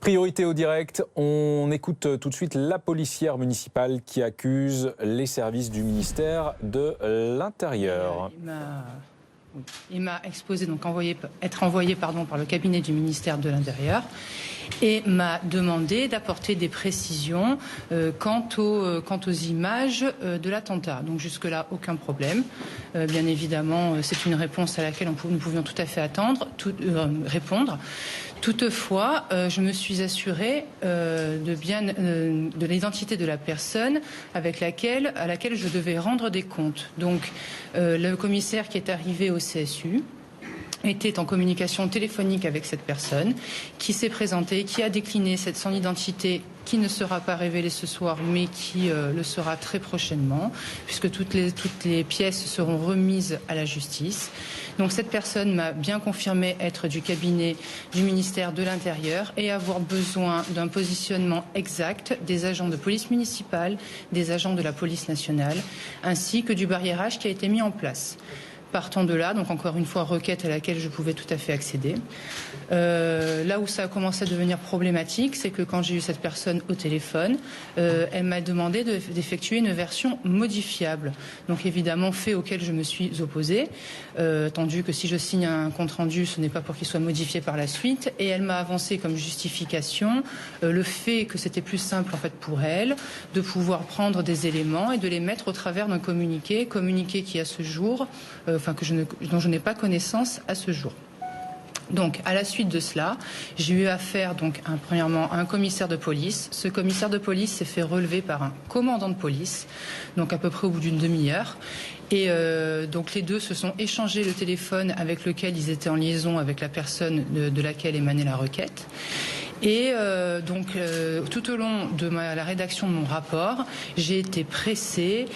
Priorité au direct, on écoute tout de suite la policière municipale qui accuse les services du ministère de l'Intérieur. Il m'a exposé, donc être envoyé par le cabinet du ministère de l'Intérieur et m'a demandé d'apporter des précisions quant aux images de l'attentat. Donc jusque-là, aucun problème. Bien évidemment, c'est une réponse à laquelle nous pouvions tout à fait répondre. Toutefois, je me suis assurée de l'identité de la personne à laquelle je devais rendre des comptes. Donc, le commissaire qui est arrivé au CSU était en communication téléphonique avec cette personne, qui s'est présentée, qui a décliné son identité, qui ne sera pas révélée ce soir, mais qui le sera très prochainement, puisque toutes les pièces seront remises à la justice. Donc cette personne m'a bien confirmé être du cabinet du ministère de l'Intérieur et avoir besoin d'un positionnement exact des agents de police municipale, des agents de la police nationale, ainsi que du barriérage qui a été mis en place. Partant de là, donc encore une fois, requête à laquelle je pouvais tout à fait accéder. Là où ça a commencé à devenir problématique, c'est que quand j'ai eu cette personne au téléphone, elle m'a demandé d'effectuer une version modifiable. Donc évidemment, fait auquel je me suis opposée, tendu que si je signe un compte-rendu, ce n'est pas pour qu'il soit modifié par la suite. Et elle m'a avancé comme justification le fait que c'était plus simple en fait pour elle de pouvoir prendre des éléments et de les mettre au travers d'un communiqué qui à ce jour, dont je n'ai pas connaissance à ce jour. Donc, à la suite de cela, j'ai eu affaire premièrement à un commissaire de police. Ce commissaire de police s'est fait relever par un commandant de police, donc à peu près au bout d'une demi-heure. Et donc les deux se sont échangés le téléphone avec lequel ils étaient en liaison avec la personne de laquelle émanait la requête. Et tout au long de la rédaction de mon rapport, j'ai été pressée,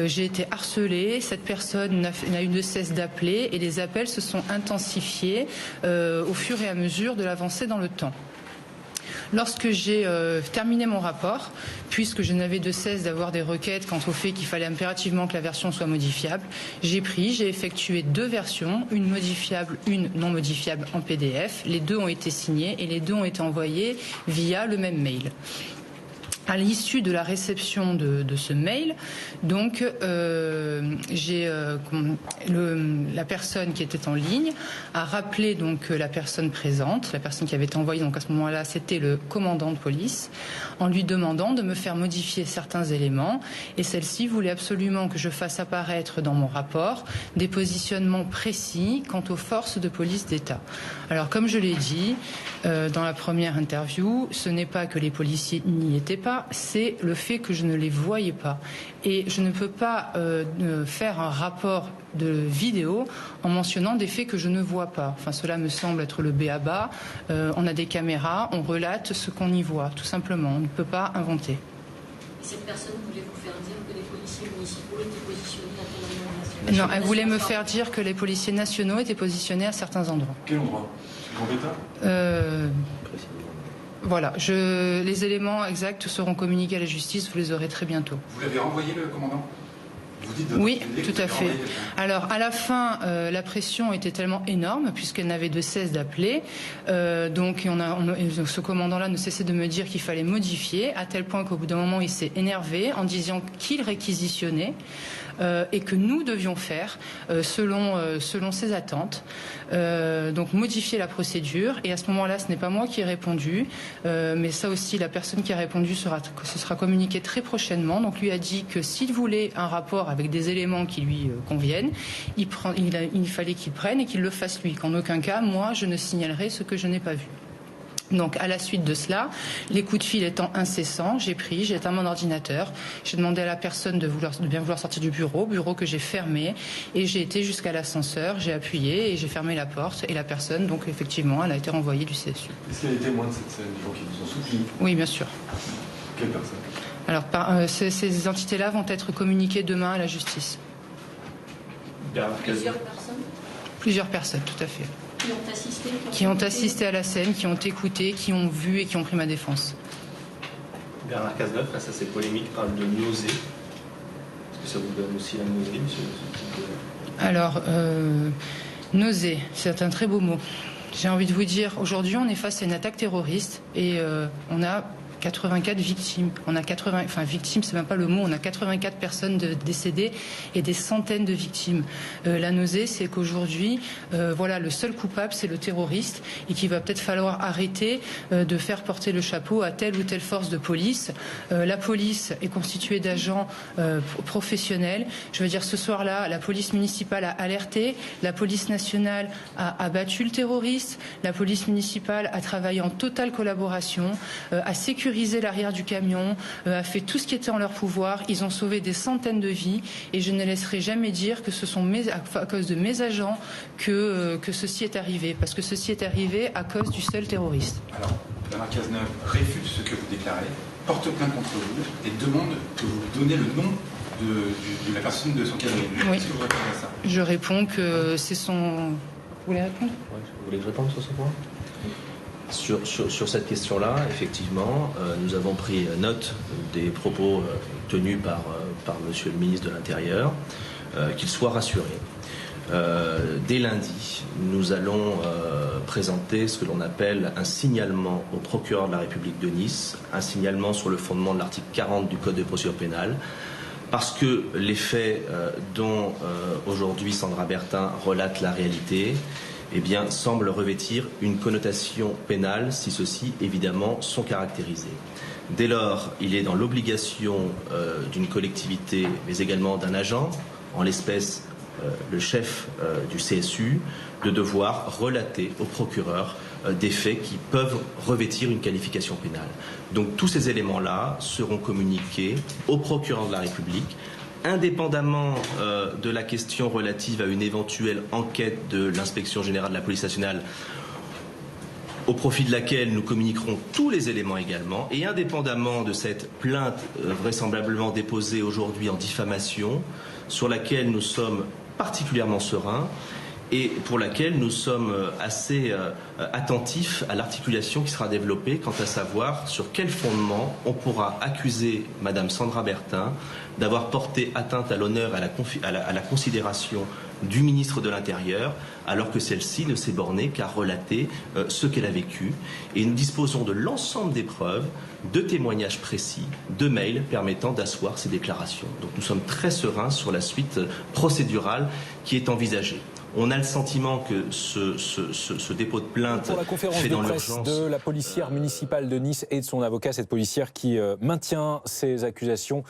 j'ai été harcelée. Cette personne n'a eu de cesse d'appeler et les appels se sont intensifiés au fur et à mesure de l'avancée dans le temps. Lorsque j'ai terminé mon rapport, puisque je n'avais de cesse d'avoir des requêtes quant au fait qu'il fallait impérativement que la version soit modifiable, j'ai effectué 2 versions, une modifiable, une non modifiable en PDF. Les 2 ont été signées et les 2 ont été envoyées via le même mail. À l'issue de la réception de ce mail, donc la personne qui était en ligne a rappelé donc la personne présente, la personne qui avait été envoyée. Donc à ce moment-là, c'était le commandant de police, en lui demandant de me faire modifier certains éléments. Et celle-ci voulait absolument que je fasse apparaître dans mon rapport des positionnements précis quant aux forces de police d'État. Alors comme je l'ai dit dans la première interview, ce n'est pas que les policiers n'y étaient pas. C'est le fait que je ne les voyais pas. Et je ne peux pas faire un rapport de vidéo en mentionnant des faits que je ne vois pas. Enfin, cela me semble être le b.a.-ba. On a des caméras, on relate ce qu'on y voit, tout simplement. On ne peut pas inventer. Et cette personne voulait vous faire dire que les policiers municipaux étaient positionnés à tel endroit? Non, elle voulait me faire dire que les policiers nationaux étaient positionnés à certains endroits. Quel endroit? Gambetta? Voilà, les éléments exacts seront communiqués à la justice, vous les aurez très bientôt. Vous l'avez renvoyé, le commandant? Oui, tout à fait. Alors, à la fin, la pression était tellement énorme, puisqu'elle n'avait de cesse d'appeler. Ce commandant-là ne cessait de me dire qu'il fallait modifier, à tel point qu'au bout d'un moment, il s'est énervé en disant qu'il réquisitionnait et que nous devions faire selon ses attentes. Donc, modifier la procédure. Et à ce moment-là, ce n'est pas moi qui ai répondu, mais ça aussi, la personne qui a répondu ce sera communiqué très prochainement. Donc, lui a dit que s'il voulait un rapport avec des éléments qui lui conviennent, il fallait qu'il prenne et qu'il le fasse lui. Qu'en aucun cas, moi, je ne signalerai ce que je n'ai pas vu. Donc, à la suite de cela, les coups de fil étant incessants, j'ai éteint mon ordinateur, j'ai demandé à la personne de bien vouloir sortir du bureau que j'ai fermé, et j'ai été jusqu'à l'ascenseur, j'ai appuyé et j'ai fermé la porte, et la personne, donc effectivement, elle a été renvoyée du CSU. Est-ce qu'il y a des témoins de cette scène, des gens qui vous ont soutenu? Oui, bien sûr. Quelle personne? Alors, ces entités-là vont être communiquées demain à la justice. Plusieurs personnes? Plusieurs personnes, tout à fait. Qui ont assisté à la scène, qui ont écouté, qui ont vu et qui ont pris ma défense. Bernard Cazeneuve, face à ces polémiques, parle de nausée. Est-ce que ça vous donne aussi la nausée, monsieur? Alors, nausée, c'est un très beau mot. J'ai envie de vous dire, aujourd'hui, on est face à une attaque terroriste et on a 84 victimes. On a victimes, c'est même pas le mot, on a 84 personnes décédées et des centaines de victimes. La nausée, c'est qu'aujourd'hui, le seul coupable, c'est le terroriste et qu'il va peut-être falloir arrêter de faire porter le chapeau à telle ou telle force de police. La police est constituée d'agents professionnels. Je veux dire, ce soir-là, la police municipale a alerté, la police nationale a abattu le terroriste, la police municipale a travaillé en totale collaboration, a sécurisé l'arrière du camion, a fait tout ce qui était en leur pouvoir. Ils ont sauvé des centaines de vies et je ne laisserai jamais dire que ce sont à cause de mes agents que ceci est arrivé, parce que ceci est arrivé à cause du seul terroriste. Alors, Bernard Cazeneuve réfute ce que vous déclarez, porte plainte contre vous et demande que vous lui donniez le nom de la personne de son quadrille. Oui. Qu'est-ce que vous répondez à ça? Je réponds que c'est son... Vous voulez répondre? Vous voulez que je réponde sur ce point? Sur cette question-là, effectivement, nous avons pris note des propos tenus par Monsieur le ministre de l'Intérieur, qu'il soit rassuré. Dès lundi, nous allons présenter ce que l'on appelle un signalement au procureur de la République de Nice, un signalement sur le fondement de l'article 40 du Code de procédure pénale, parce que les faits dont aujourd'hui Sandra Bertin relate la réalité, semble revêtir une connotation pénale si ceux-ci, évidemment, sont caractérisés. Dès lors, il est dans l'obligation d'une collectivité, mais également d'un agent, en l'espèce le chef du CSU, de devoir relater au procureur des faits qui peuvent revêtir une qualification pénale. Donc tous ces éléments-là seront communiqués au procureur de la République, indépendamment de la question relative à une éventuelle enquête de l'inspection générale de la police nationale, au profit de laquelle nous communiquerons tous les éléments également, et indépendamment de cette plainte vraisemblablement déposée aujourd'hui en diffamation, sur laquelle nous sommes particulièrement sereins et pour laquelle nous sommes assez attentifs à l'articulation qui sera développée quant à savoir sur quel fondement on pourra accuser Madame Sandra Bertin d'avoir porté atteinte à l'honneur et à la considération du ministre de l'Intérieur, alors que celle-ci ne s'est bornée qu'à relater ce qu'elle a vécu. Et nous disposons de l'ensemble des preuves, de témoignages précis, de mails permettant d'asseoir ces déclarations. Donc nous sommes très sereins sur la suite procédurale qui est envisagée. On a le sentiment que ce dépôt de plainte pour la conférence fait de dans presse l'urgence. de la policière municipale de Nice et de son avocat, cette policière qui maintient ses accusations